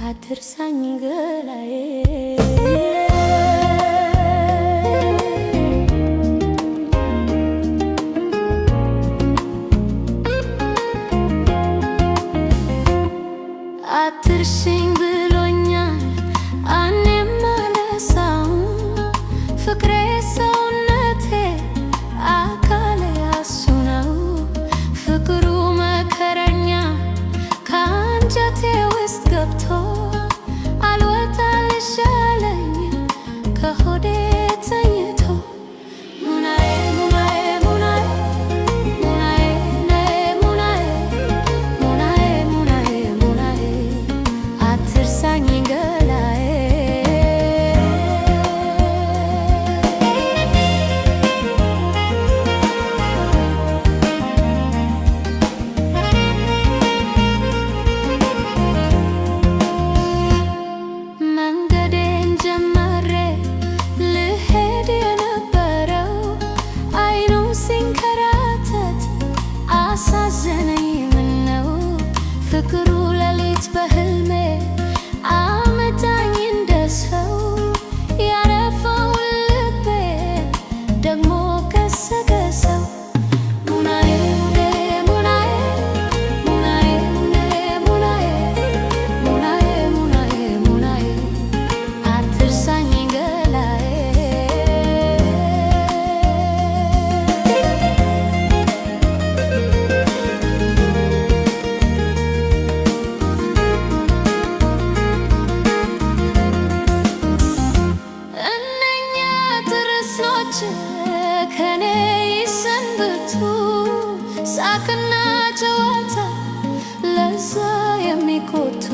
አትርሳኝ ገላዬ አትርሽኝ ብሎኛል እኔም አልረሳውም ፍቅሬ ሰውነቴ አካሌ እሱ ነው ፍቅሩ መከረኛ ከአንጀቴ ውስጥ ገብቶ አልወጣልሽ አለኝ ከሆዴ ተኝቶ ሙናዬ ሙናዬ ሙናዬ ሙናዬ ሙናዬ ሙናዬ ሙናዬ አትርሳኝ ገላዬ መንገዴን ጀመሬ ልሄድ የነበረው አይኑ ሲንከራተት አሳዘነኝ ምነው ፍቅሩ ሌሊት በህልሜ አመጣኝ እንደ ሰው ያረፈውን ልቤን ደግሞ ገሰገሰው ሙናዬ ሙናዬ ሙናዬ ሙናዬ ሙናዬ ሙናዬ ሙናዬ አትርሳኝ ገላዬ እነኛ ጥርሶች ከኔ ይሰንብቱ ሳቅና ጨዋታ ለዛ የሚቆቱ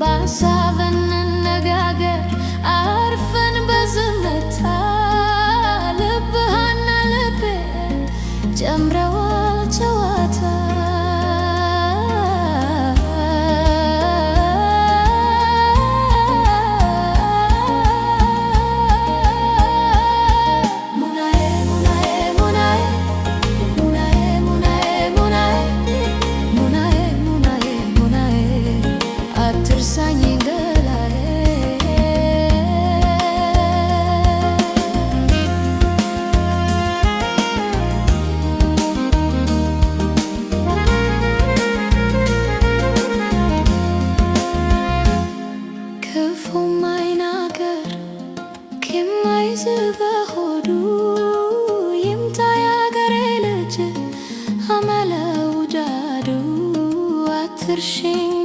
በሀሳብ እንነጋገር አርፈን በዝምታ ልብህና ልቤ ጀምረዋል ጨዋታ ሙናዬ ሙናዬ ሙናዬ ሙናዬ ሙናዬ ሙናዬ ሙናዬ አትርሳኝ ገላዬ ክፉ ማይናገር ቂም ማይዝ በሆዱ ይምጣ ያገሬ ልጅ አመለ ውዳዱ አትርሽኝ